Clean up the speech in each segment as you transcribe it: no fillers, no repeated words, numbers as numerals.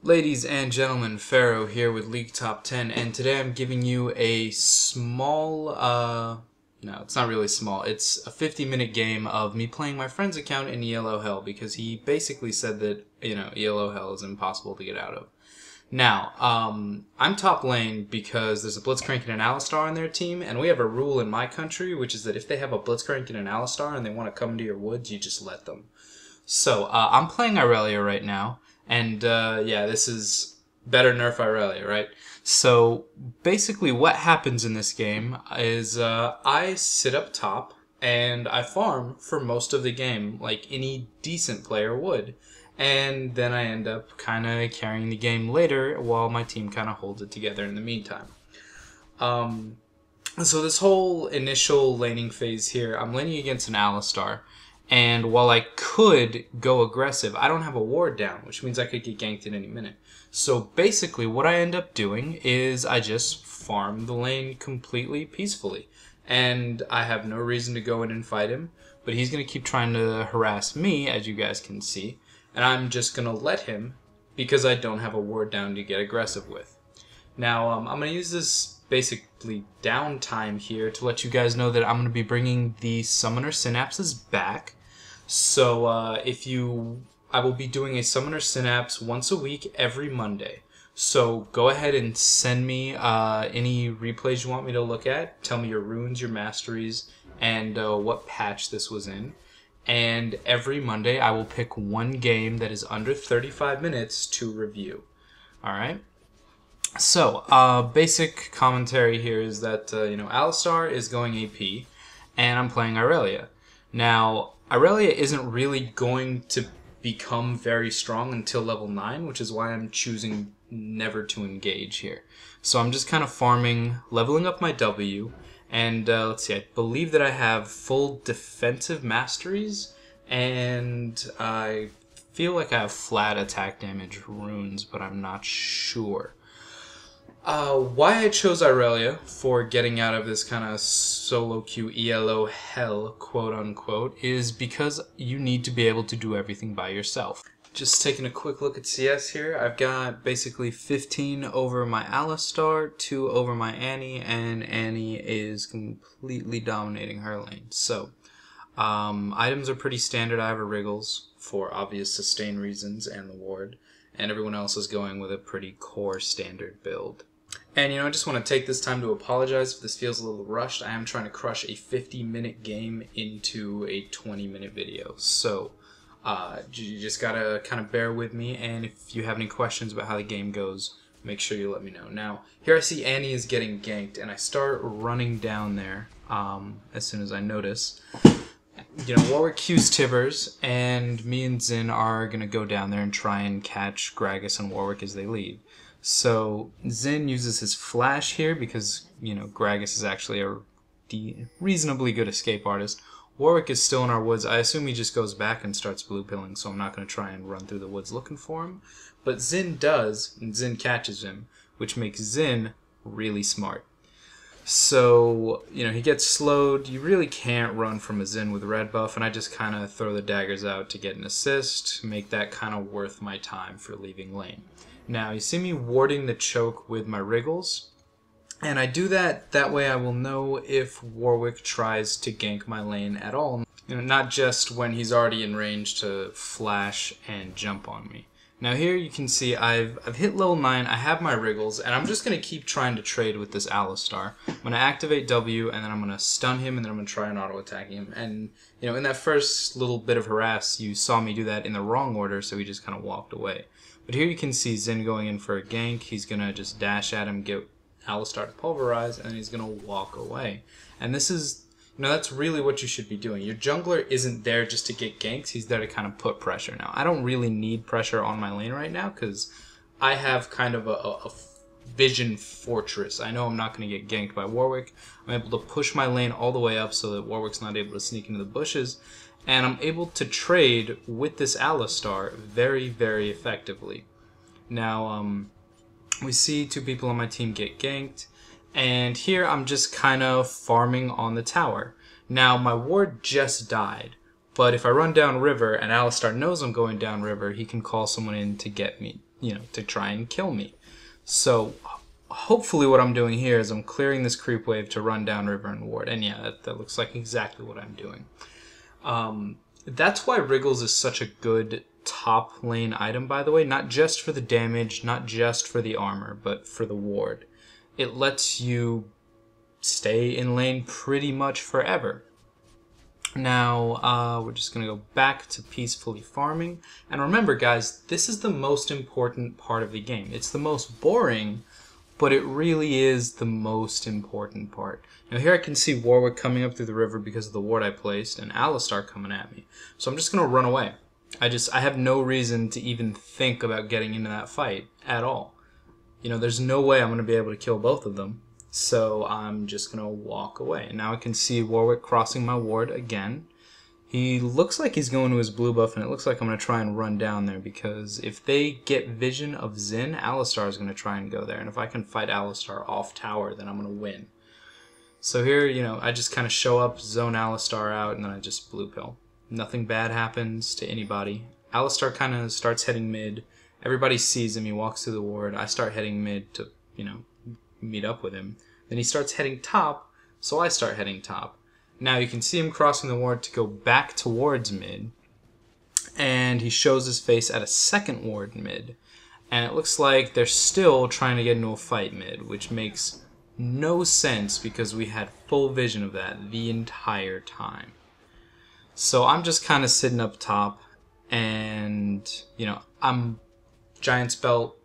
Ladies and gentlemen, Faro here with League Top 10, and today I'm giving you a small, no, it's not really small, it's a 50-minute game of me playing my friend's account in Elo Hell, because he basically said that, Elo Hell is impossible to get out of. Now, I'm top lane because there's a Blitzcrank and an Alistar on their team, and we have a rule in my country, which is that if they have a Blitzcrank and an Alistar and they want to come to your woods, you just let them. So, I'm playing Irelia right now. And, yeah, this is better nerf Irelia, right? So, basically what happens in this game is I sit up top and I farm for most of the game, like any decent player would. And then I end up kind of carrying the game later while my team kind of holds it together in the meantime. So this whole initial laning phase here, I'm laning against an Alistar. And while I could go aggressive, I don't have a ward down, which means I could get ganked at any minute. So basically what I end up doing is I just farm the lane completely peacefully. And I have no reason to go in and fight him, but he's going to keep trying to harass me, as you guys can see. And I'm just going to let him because I don't have a ward down to get aggressive with. Now, I'm going to use this basically downtime here to let you guys know that I'm going to be bringing the Summoner Synapses back. So I will be doing a Summoner Synapse once a week every Monday. So go ahead and send me any replays you want me to look at. Tell me your runes, your masteries, and what patch this was in. And every Monday I will pick one game that is under 35 minutes to review. Alright? So, basic commentary here is that, Alistar is going AP, and I'm playing Irelia. Now, Irelia isn't really going to become very strong until level 9, which is why I'm choosing never to engage here. So I'm just kind of farming, leveling up my W, and let's see, I believe that I have full defensive masteries, and I feel like I have flat attack damage runes, but I'm not sure. Why I chose Irelia for getting out of this kind of solo queue Elo Hell, quote unquote, is because you need to be able to do everything by yourself. Just taking a quick look at CS here, I've got basically 15 over my Alistar, 2 over my Annie, and Annie is completely dominating her lane. So, items are pretty standard. I have a Wriggles for obvious sustain reasons and the ward, and everyone else is going with a pretty core standard build. And, I just want to take this time to apologize if this feels a little rushed. I am trying to crush a 50-minute game into a 20-minute video. So, you just gotta kind of bear with me, and if you have any questions about how the game goes, make sure you let me know. Now, here I see Annie is getting ganked, and I start running down there as soon as I notice. Warwick Q's Tibbers, and me and Zin are going to go down there and try and catch Gragas and Warwick as they leave. So, Zin uses his flash here because, Gragas is actually a reasonably good escape artist. Warwick is still in our woods. I assume he just goes back and starts blue pilling, so I'm not going to try and run through the woods looking for him. But Zin does, and Zin catches him, which makes Zin really smart. So, he gets slowed. You really can't run from a Zin with red buff, and I just kind of throw the daggers out to get an assist, make that kind of worth my time for leaving lane. Now, you see me warding the choke with my Wriggles, and I do that way I will know if Warwick tries to gank my lane at all. Not just when he's already in range to flash and jump on me. Now here you can see I've hit level 9, I have my Wriggles, and I'm just going to keep trying to trade with this Alistar. I'm going to activate W, and then I'm going to stun him, and then I'm going to try and auto-attack him. And, in that first little bit of harass, you saw me do that in the wrong order, so he just kind of walked away. But here you can see Zin going in for a gank. He's going to just dash at him, get Alistar to pulverize, and then he's going to walk away. And this is, that's really what you should be doing. Your jungler isn't there just to get ganks, he's there to kind of put pressure. Now, I don't really need pressure on my lane right now, because I have kind of a vision fortress. I know I'm not going to get ganked by Warwick. I'm able to push my lane all the way up so that Warwick's not able to sneak into the bushes, and I'm able to trade with this Alistar very, very effectively. Now, we see 2 people on my team get ganked, and here I'm just kind of farming on the tower. Now, my ward just died, But if I run down river and Alistar knows I'm going down river, he can call someone in to get me. you know, to try and kill me. So hopefully what I'm doing here is I'm clearing this creep wave to run down river and ward. And yeah, that looks like exactly what I'm doing. That's why Wriggles is such a good top lane item, by the way. Not just for the damage, not just for the armor, but for the ward. It lets you stay in lane pretty much forever. Now, we're just going to go back to peacefully farming. And remember, guys, this is the most important part of the game. It's the most boring, but it really is the most important part. Now here I can see Warwick coming up through the river because of the ward I placed, and Alistar coming at me. So I'm just going to run away. I have no reason to even think about getting into that fight at all. You know, there's no way I'm going to be able to kill both of them. So I'm just going to walk away. And now I can see Warwick crossing my ward again. He looks like he's going to his blue buff, and it looks like I'm going to try and run down there, because if they get vision of Xin, Alistar is going to try and go there. And if I can fight Alistar off tower, then I'm going to win. So here, you know, I just kind of show up, zone Alistar out, and then I just blue pill. Nothing bad happens to anybody. Alistar kind of starts heading mid. Everybody sees him. He walks through the ward. I start heading mid to, you know, meet up with him. Then he starts heading top, so I start heading top. Now you can see him crossing the ward to go back towards mid, and he shows his face at a second ward mid, and it looks like they're still trying to get into a fight mid, which makes no sense because we had full vision of that the entire time. So I'm just kind of sitting up top, and you know, I'm Giant's Belt,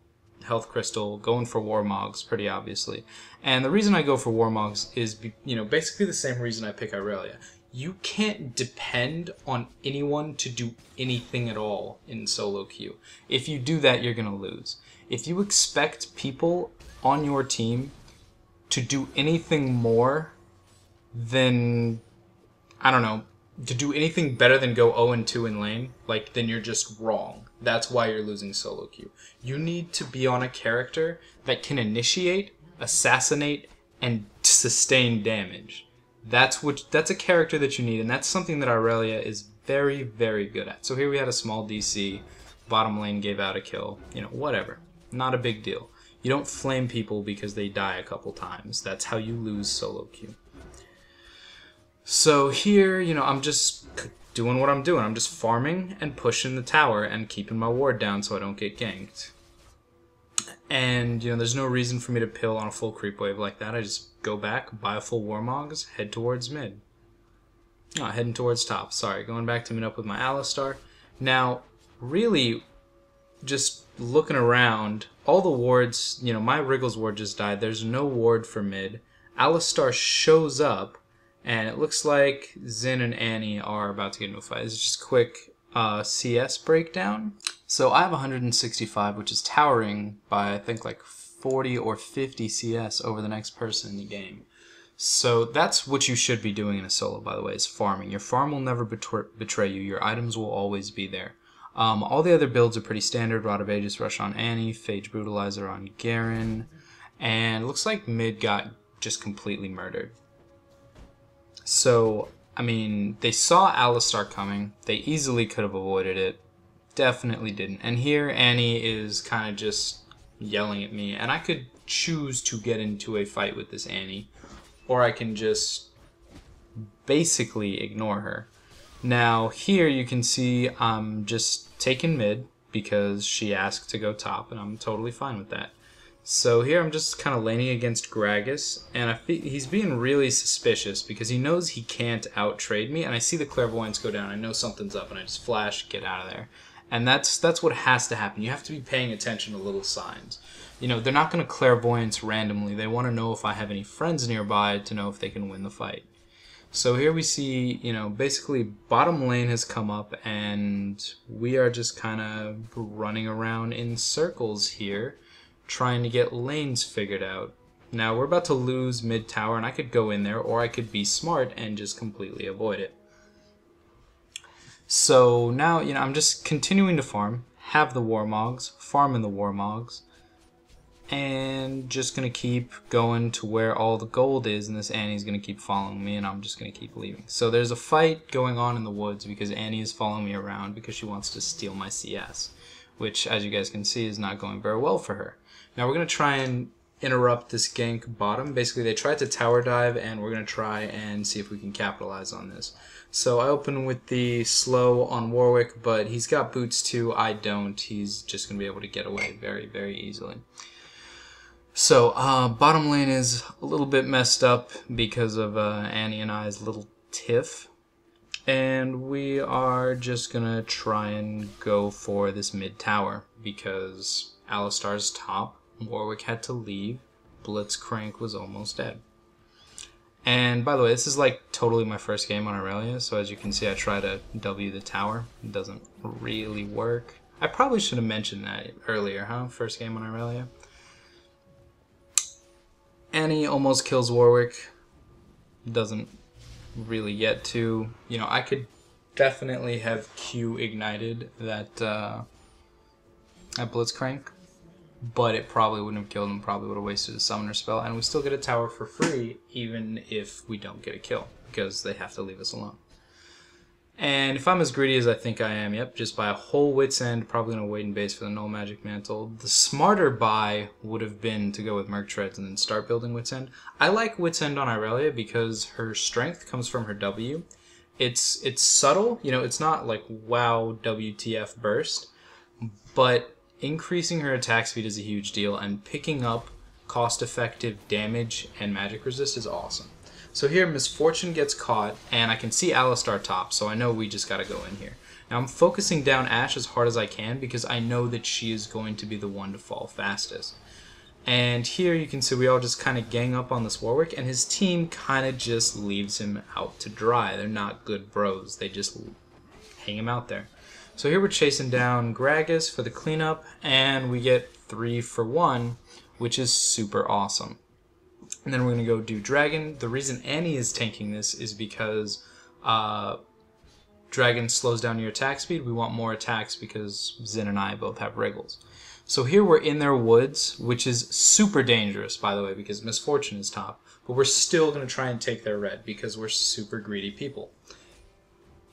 Health Crystal, going for Warmogs, pretty obviously. And the reason I go for Warmogs is, you know, basically the same reason I pick Irelia. You can't depend on anyone to do anything at all in solo queue. If you do that, you're going to lose. If you expect people on your team to do anything more than, I don't know, to do anything better than go 0-2 in lane, like, then you're just wrong. That's why you're losing solo queue. You need to be on a character that can initiate, assassinate, and sustain damage. That's a character that you need, and that's something that Irelia is very, very good at. So here we had a small DC, bottom lane gave out a kill, you know, whatever. Not a big deal. You don't flame people because they die a couple times. That's how you lose solo queue. So here, you know, I'm just doing what I'm doing. I'm just farming and pushing the tower and keeping my ward down so I don't get ganked. And, you know, there's no reason for me to pill on a full creep wave like that. I just go back, buy a full Warmogs, head towards mid. No, heading towards top. Sorry, going back to meet up with my Alistar. Now, really, just looking around, all the wards, you know, my Wriggles ward just died. There's no ward for mid. Alistar shows up, and it looks like Xin and Annie are about to get into a fight. This is just a quick CS breakdown. So I have 165, which is towering by, I think, like 40 or 50 CS over the next person in the game. So that's what you should be doing in a solo, by the way, is farming. Your farm will never betray you. Your items will always be there. All the other builds are pretty standard. Rod of Aegis Rush on Annie, Phage Brutalizer on Garen, and it looks like mid got just completely murdered. So, I mean, they saw Alistar coming. They easily could have avoided it. Definitely didn't. And here Annie is kind of just yelling at me, and I could choose to get into a fight with this Annie, or I can just basically ignore her. Now here you can see I'm just taking mid because she asked to go top, and I'm totally fine with that. So here I'm just kind of laning against Gragas, and I feel he's being really suspicious because he knows he can't out-trade me, and I see the clairvoyance go down. I know something's up, and I just flash, get out of there. And that's what has to happen. You have to be paying attention to little signs. You know, they're not going to clairvoyance randomly. They want to know if I have any friends nearby to know if they can win the fight. So here we see, you know, basically bottom lane has come up, and we are just kind of running around in circles here, trying to get lanes figured out. Now we're about to lose mid tower, and I could go in there, or I could be smart and just completely avoid it. So now, you know, I'm just continuing to farm, have the Warmogs, farming the Warmogs, and just going to keep going to where all the gold is, and this Annie's going to keep following me, and I'm just going to keep leaving. So there's a fight going on in the woods because Annie is following me around because she wants to steal my CS, which, as you guys can see, is not going very well for her. Now we're going to try and interrupt this gank bottom. Basically, they tried to tower dive, and we're going to try and see if we can capitalize on this. So I open with the slow on Warwick, but he's got boots too. I don't. He's just going to be able to get away very, very easily. So bottom lane is a little bit messed up because of Annie and I's little tiff. And we are just going to try and go for this mid tower because Alistar's top. Warwick had to leave. Blitzcrank was almost dead. And by the way, this is like totally my first game on Irelia, so as you can see I try to W the tower. It doesn't really work. I probably should have mentioned that earlier, huh? First game on Irelia. Annie almost kills Warwick. Doesn't really get to. You know, I could definitely have Q ignited that Blitzcrank, but it probably wouldn't have killed him, probably would have wasted a summoner spell, and we still get a tower for free even if we don't get a kill, because they have to leave us alone. And if I'm as greedy as I think I am, yep, just buy a whole Wit's End, probably going to wait in base for the Null Magic Mantle. The smarter buy would have been to go with Merc Treads and then start building Wit's End. I like Wit's End on Irelia because her strength comes from her W. It's subtle, you know, it's not like wow WTF burst, but increasing her attack speed is a huge deal, and picking up cost-effective damage and magic resist is awesome. So here, Misfortune gets caught, and I can see Alistar top, so I know we just gotta go in here. Now I'm focusing down Ashe as hard as I can because I know that she is going to be the one to fall fastest. And here you can see we all just kind of gang up on this Warwick, and his team kind of just leaves him out to dry. They're not good bros, they just hang him out there. So here we're chasing down Gragas for the cleanup, and we get 3 for 1, which is super awesome. And then we're going to go do Dragon. The reason Annie is tanking this is because Dragon slows down your attack speed. We want more attacks because Zin and I both have Wriggles. So here we're in their woods, which is super dangerous, by the way, because Misfortune is top. But we're still going to try and take their red because we're super greedy people.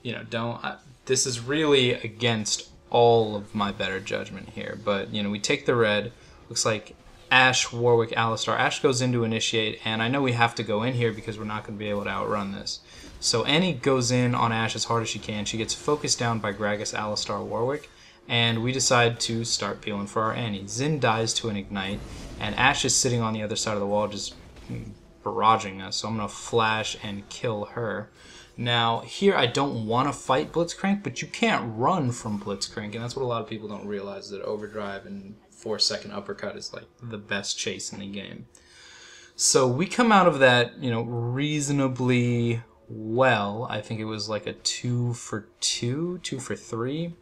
You know, this is really against all of my better judgment here. But, you know, we take the red. Looks like Ashe, Warwick, Alistar. Ashe goes in to initiate, and I know we have to go in here because we're not going to be able to outrun this. So Annie goes in on Ashe as hard as she can. She gets focused down by Gragas, Alistar, Warwick, and we decide to start peeling for our Annie. Zin dies to an ignite, and Ashe is sitting on the other side of the wall just barraging us, so I'm going to flash and kill her. Now, here I don't want to fight Blitzcrank, but you can't run from Blitzcrank, and that's what a lot of people don't realize, that Overdrive and 4-second uppercut is like the best chase in the game. So we come out of that, you know, reasonably well. I think it was like a 2 for 2, 2 for 3,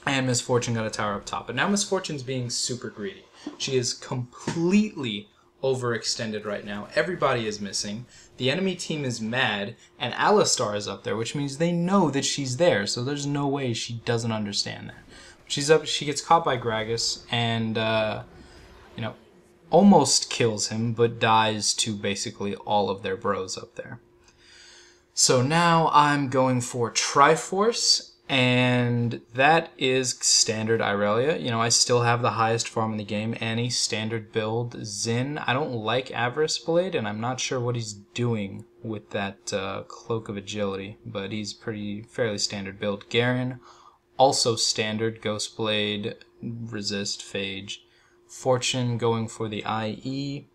and Misfortune got a tower up top. But now Misfortune's being super greedy. She is completely overextended right now. Everybody is missing. The enemy team is mad, and Alistar is up there, which means they know that she's there, so there's no way she doesn't understand that. She's up. She gets caught by Gragas, and you know, almost kills him, but dies to basically all of their bros up there. So now I'm going for Triforce, and that is standard Irelia. You know, I still have the highest farm in the game. Annie, standard build. Zin, I don't like Avarice Blade, and I'm not sure what he's doing with that Cloak of Agility, but he's fairly standard build. Garen, also standard, Ghost Blade, Resist, Phage. Fortune going for the IE.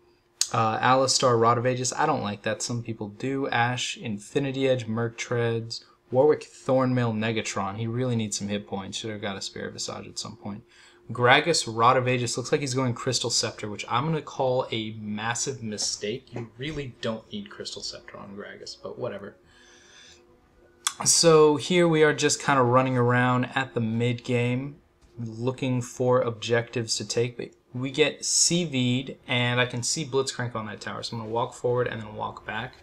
Alistar, Rod of Ages, I don't like that. Some people do. Ashe, Infinity Edge, Merc Treads. Warwick, Thornmail, Negatron. He really needs some hit points. Should have got a Spirit Visage at some point. Gragas, Rod of Ages. Looks like he's going Crystal Scepter, which I'm going to call a massive mistake. You really don't need Crystal Scepter on Gragas, but whatever. So here we are just kind of running around at the mid game, looking for objectives to take. But we get CV'd, and I can see Blitzcrank on that tower. So I'm going to walk forward and then walk back.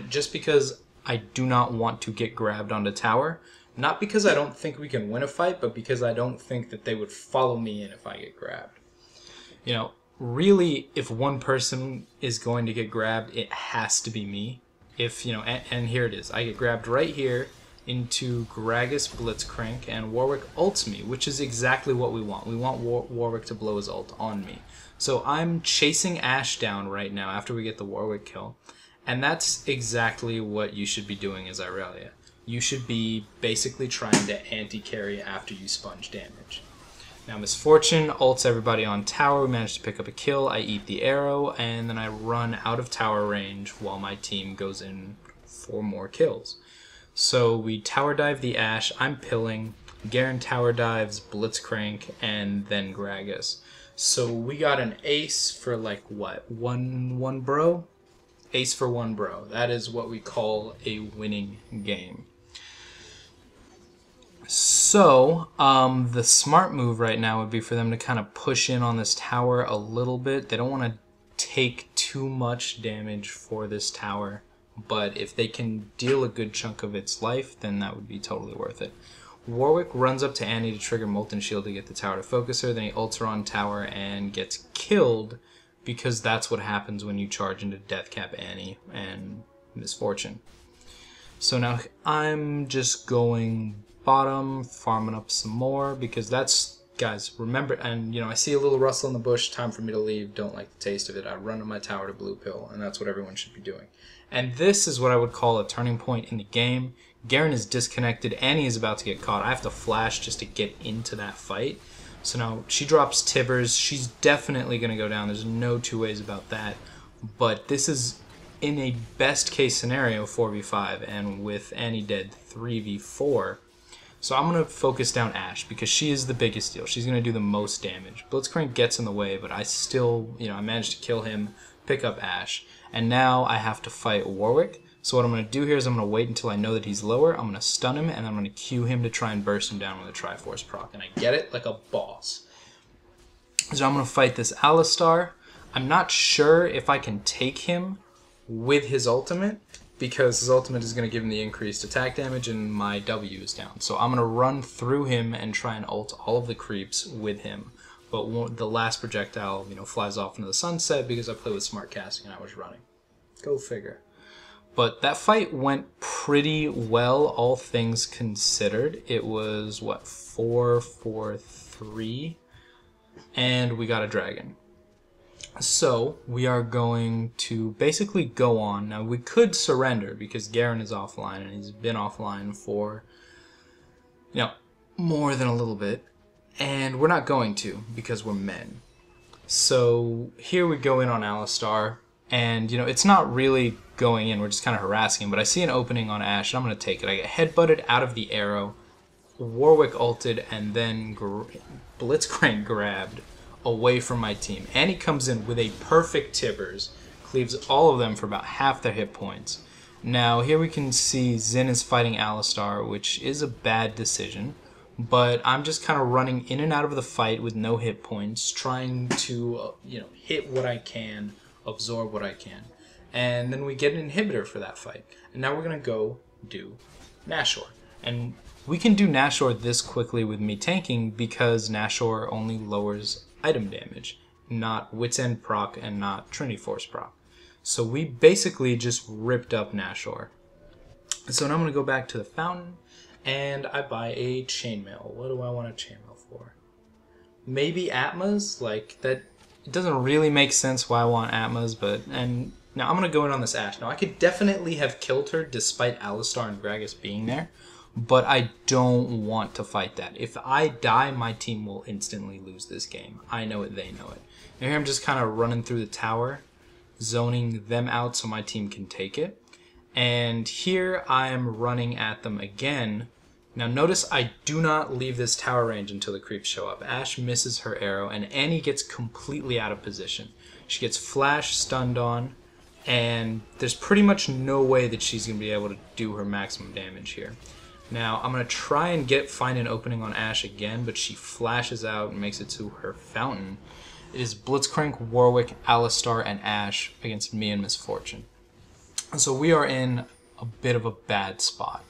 Just because I do not want to get grabbed onto tower. Not because I don't think we can win a fight, but because I don't think that they would follow me in if I get grabbed. You know, really, if one person is going to get grabbed, it has to be me. If, you know, and here it is. I get grabbed right here, into Gragas Blitzcrank, and Warwick ults me, which is exactly what we want. We want Warwick to blow his ult on me. So I'm chasing Ashe down right now after we get the Warwick kill, and that's exactly what you should be doing as Irelia. You should be basically trying to anti-carry after you sponge damage. Now Misfortune ults everybody on tower. We manage to pick up a kill. I eat the arrow, and then I run out of tower range while my team goes in for more kills. So we tower dive the Ashe. I'm pilling. Garen tower dives, Blitzcrank, and then Gragas. So we got an ace for like what? One bro? Ace for one bro. That is what we call a winning game. So, the smart move right now would be for them to kind of push in on this tower a little bit. They don't want to take too much damage for this tower, but if they can deal a good chunk of its life, then that would be totally worth it. Warwick runs up to Annie to trigger Molten Shield to get the tower to focus her, then he ults her on tower and gets killed, because that's what happens when you charge into Deathcap Annie and Misfortune. So now I'm just going bottom, farming up some more, because that's, guys, remember, and you know, I see a little rustle in the bush, time for me to leave, don't like the taste of it, I run to my tower to blue pill, and that's what everyone should be doing. And this is what I would call a turning point in the game. Garen is disconnected, Annie is about to get caught, I have to flash just to get into that fight. So now she drops Tibbers, she's definitely going to go down, there's no two ways about that, but this is in a best case scenario 4v5, and with Annie dead 3v4. So I'm going to focus down Ashe, because she is the biggest deal. She's going to do the most damage. Blitzcrank gets in the way, but I still, I managed to kill him, pick up Ashe. And now I have to fight Warwick. So what I'm going to do here is I'm going to wait until I know that he's lower. I'm going to stun him, and I'm going to Q him to try and burst him down with a Triforce proc. And I get it like a boss. So I'm going to fight this Alistar. I'm not sure if I can take him with his ultimate, because his ultimate is going to give him the increased attack damage and my W is down. So I'm going to run through him and try and ult all of the creeps with him. But the last projectile, flies off into the sunset because I play with smart casting and I was running. Go figure. But that fight went pretty well, all things considered. It was, what, 4-4-3? And we got a dragon. So, we are going to basically go on. Now, we could surrender because Garen is offline, and he's been offline for, more than a little bit. And we're not going to, because we're men. So, here we go in on Alistar, and, it's not really going in, we're just kind of harassing him, but I see an opening on Ashe, and I'm going to take it. I get headbutted out of the arrow, Warwick ulted, and then Blitzcrank grabbed away from my team. Annie comes in with a perfect Tibbers, cleaves all of them for about half their hit points. Now here we can see Xin is fighting Alistar, which is a bad decision, but I'm just kind of running in and out of the fight with no hit points, trying to hit what I can, absorb what I can. And then we get an inhibitor for that fight. And now we're going to go do Nashor. And we can do Nashor this quickly with me tanking because Nashor only lowers item damage, not Wit's End proc and not Trinity Force proc. So we basically just ripped up Nashor. So now I'm going to go back to the fountain and I buy a chainmail. What do I want a chainmail for? Maybe Atmas? Like that, it doesn't really make sense why I want Atmas, but, and now I'm going to go in on this Ashe. Now I could definitely have killed her despite Alistar and Gragas being there, but I don't want to fight that. If I die, my team will instantly lose this game. I know it, they know it. Now here I'm just kind of running through the tower, zoning them out so my team can take it. And here I am running at them again. Now notice I do not leave this tower range until the creeps show up. Ashe misses her arrow and Annie gets completely out of position. She gets flash stunned on, and there's pretty much no way that she's going to be able to do her maximum damage here. Now, I'm going to try and find an opening on Ashe again, but she flashes out and makes it to her fountain. It is Blitzcrank, Warwick, Alistar, and Ashe against me and Misfortune. So we are in a bit of a bad spot.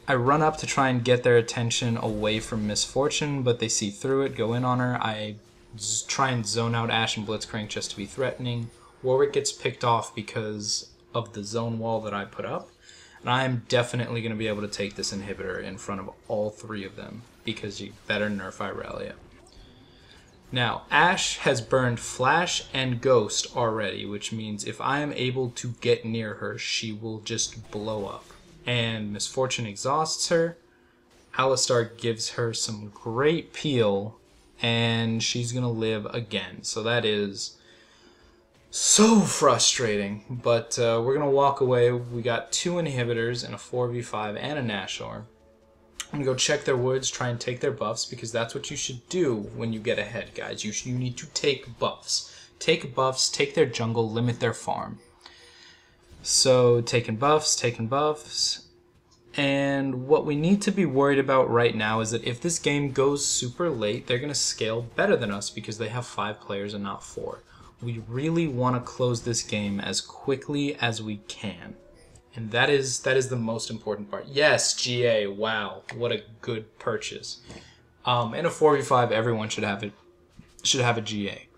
I run up to try and get their attention away from Misfortune, but they see through it, go in on her. I try and zone out Ashe and Blitzcrank just to be threatening. Warwick gets picked off because of the zone wall that I put up. And I'm definitely going to be able to take this inhibitor in front of all three of them, because you better nerf Irelia. Now, Ashe has burned Flash and Ghost already, which means if I am able to get near her, she will just blow up. And Misfortune exhausts her. Alistar gives her some great peel, and she's going to live again. So that is so frustrating, but we're going to walk away. We got 2 inhibitors and a 4v5 and a Nashor. I'm going to go check their woods, try and take their buffs, because that's what you should do when you get ahead, guys. You need to take buffs. Take buffs, take their jungle, limit their farm. So, taking buffs, and what we need to be worried about right now is that if this game goes super late, they're going to scale better than us because they have 5 players and not 4. We really want to close this game as quickly as we can. And that is the most important part. Yes, GA, wow, what a good purchase. In a 4v5, everyone should have a GA.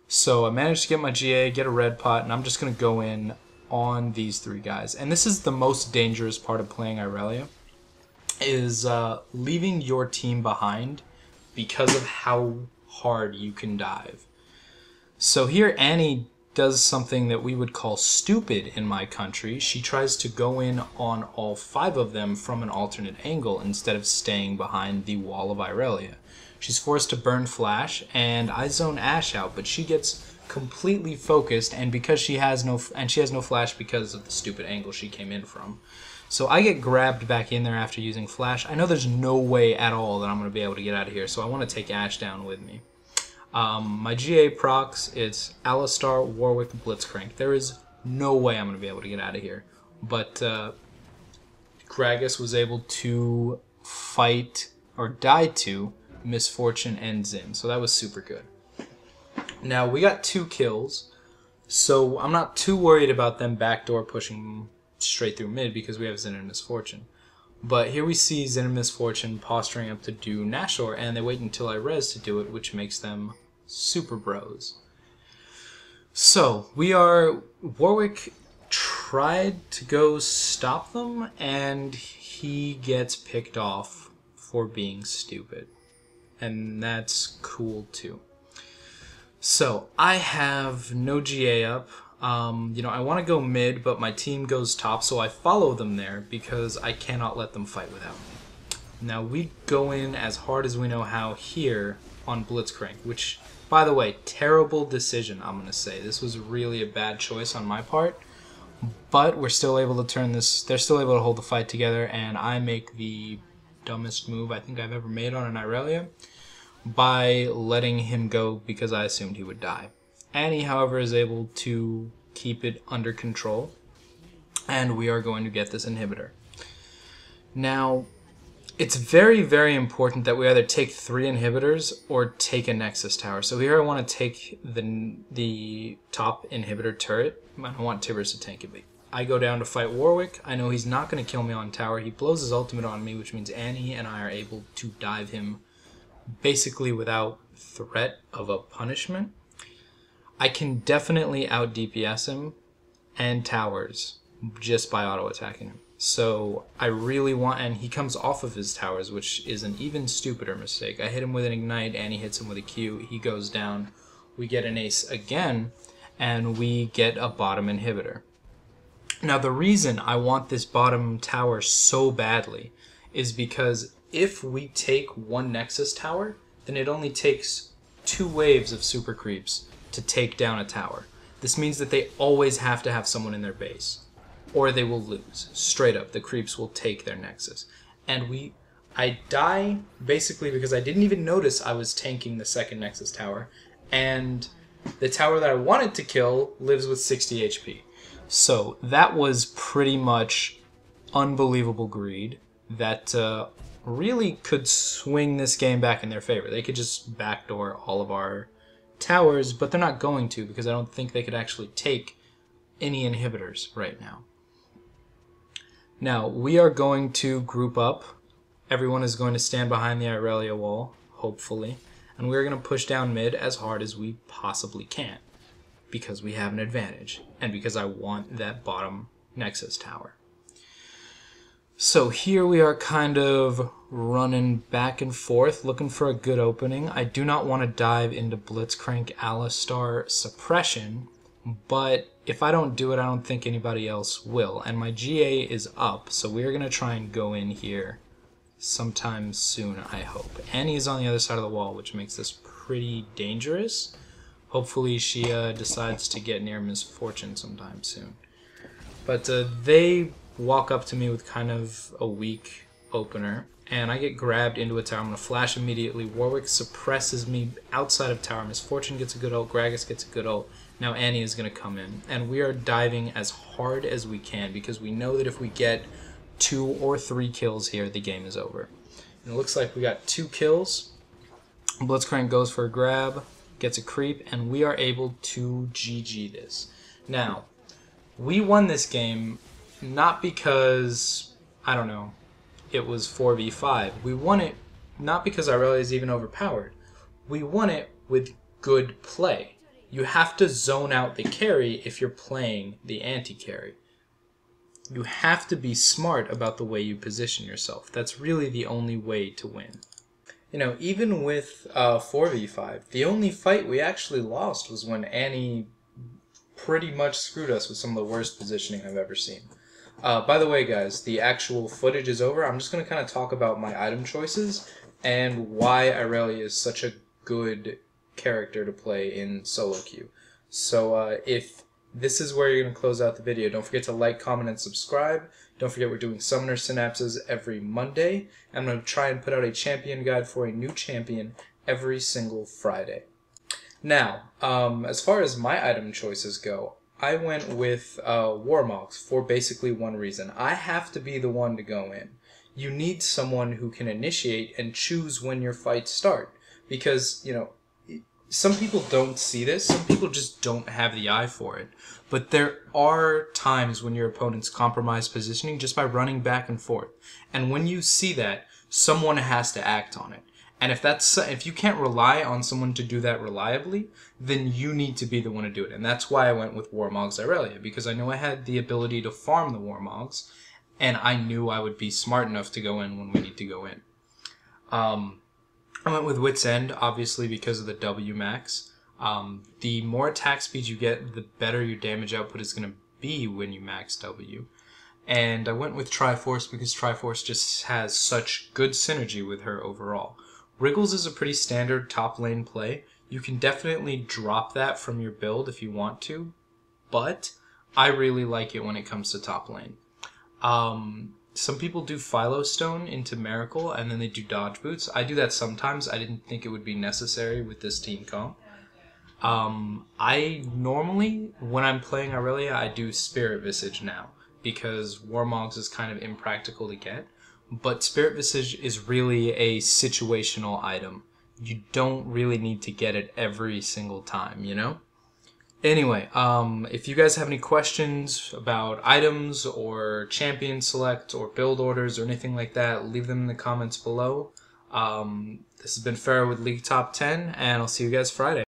So I managed to get my GA, get a red pot, and I'm just going to go in on these 3 guys. And this is the most dangerous part of playing Irelia, is leaving your team behind because of how hard you can dive. So here Annie does something that we would call stupid in my country. She tries to go in on all 5 of them from an alternate angle instead of staying behind the wall of Irelia. She's forced to burn Flash, and I zone Ashe out, but she gets completely focused, and because she has no Flash because of the stupid angle she came in from. So I get grabbed back in there after using Flash. I know there's no way at all that I'm going to be able to get out of here, so I want to take Ashe down with me. My GA procs, it's Alistar, Warwick, Blitzcrank. There is no way I'm going to be able to get out of here. But Gragas was able to fight, or die to, Misfortune and Zin. So that was super good. Now, we got 2 kills, so I'm not too worried about them backdoor pushing straight through mid because we have Zin and Misfortune. But here we see Zin and Misfortune posturing up to do Nashor, and they wait until I res to do it, which makes them super bros. So, Warwick tried to go stop them, and he gets picked off for being stupid. And that's cool too. So, I have no GA up. I want to go mid, but my team goes top, so I follow them there because I cannot let them fight without me. Now, we go in as hard as we know how here on Blitzcrank, which, by the way, terrible decision, I'm going to say. This was really a bad choice on my part, but we're still able to turn this, they're still able to hold the fight together, and I make the dumbest move I think I've ever made on an Irelia by letting him go because I assumed he would die. Annie, however, is able to keep it under control, and we are going to get this inhibitor. Now, it's very, very important that we either take 3 inhibitors or take a Nexus Tower. So here I want to take the top inhibitor turret, and I want Tibbers to tank it. I go down to fight Warwick. I know he's not going to kill me on tower. He blows his ultimate on me, which means Annie and I are able to dive him basically without threat of a punishment. I can definitely out DPS him and towers just by auto attacking him. So I really want, and he comes off of his towers, which is an even stupider mistake. I hit him with an ignite, and he hits him with a Q. He goes down. We get an ace again, and we get a bottom inhibitor. Now the reason I want this bottom tower so badly is because if we take 1 Nexus Tower, then it only takes 2 waves of super creeps to take down a tower. This means that they always have to have someone in their base, or they will lose. Straight up, the creeps will take their Nexus. And I die basically because I didn't even notice I was tanking the 2nd Nexus Tower, and the tower that I wanted to kill lives with 60 HP. So that was pretty much unbelievable greed that really could swing this game back in their favor. They could just backdoor all of our towers, but they're not going to because I don't think they could actually take any inhibitors right now. Now, we are going to group up. Everyone is going to stand behind the Irelia wall, hopefully, and we're going to push down mid as hard as we possibly can because we have an advantage and because I want that bottom Nexus Tower. So here we are kind of running back and forth, looking for a good opening. I do not want to dive into Blitzcrank Alistar Suppression, but if I don't do it, I don't think anybody else will. And my GA is up, so we're going to try and go in here sometime soon, I hope. Annie's on the other side of the wall, which makes this pretty dangerous. Hopefully she decides to get near Misfortune sometime soon. But they walk up to me with kind of a weak opener, and I get grabbed into a tower. I'm going to flash immediately. Warwick suppresses me outside of tower. Misfortune gets a good ult. Gragas gets a good ult. Now Annie is going to come in, and we are diving as hard as we can because we know that if we get 2 or 3 kills here, the game is over. And it looks like we got 2 kills. Blitzcrank goes for a grab, gets a creep, and we are able to GG this. Now, we won this game not because, I don't know, it was 4v5. We won it not because Irelia is even overpowered. We won it with good play. You have to zone out the carry if you're playing the anti-carry. You have to be smart about the way you position yourself. That's really the only way to win. You know, even with 4v5, the only fight we actually lost was when Annie pretty much screwed us with some of the worst positioning I've ever seen. By the way, guys, the actual footage is over. I'm just going to kind of talk about my item choices and why Irelia is such a good character to play in solo queue. So if this is where you're going to close out the video, don't forget to like, comment, and subscribe. Don't forget we're doing Summoner Synapses every Monday. I'm going to try and put out a champion guide for a new champion every single Friday. Now, as far as my item choices go, I went with Warmogs for basically one reason. I have to be the one to go in. You need someone who can initiate and choose when your fights start. Because, you know, some people don't see this. Some people just don't have the eye for it. But there are times when your opponents compromise positioning just by running back and forth. And when you see that, someone has to act on it. And if you can't rely on someone to do that reliably, then you need to be the one to do it. And that's why I went with Warmogs Irelia, because I knew I had the ability to farm the Warmogs, and I knew I would be smart enough to go in when we need to go in. I went with Wit's End, obviously because of the W max. The more attack speed you get, the better your damage output is going to be when you max W. And I went with Triforce because Triforce just has such good synergy with her overall. Wriggles is a pretty standard top lane play. You can definitely drop that from your build if you want to, but I really like it when it comes to top lane. Some people do Philo Stone into Miracle and then they do Dodge Boots. I do that sometimes. I didn't think it would be necessary with this team comp. I normally, when I'm playing Irelia, I do Spirit Visage now because Warmogs is kind of impractical to get. But Spirit Visage is really a situational item. You don't really need to get it every single time, you know? Anyway, if you guys have any questions about items or champion select or build orders or anything like that, leave them in the comments below. This has been Faro with League Top 10, and I'll see you guys Friday.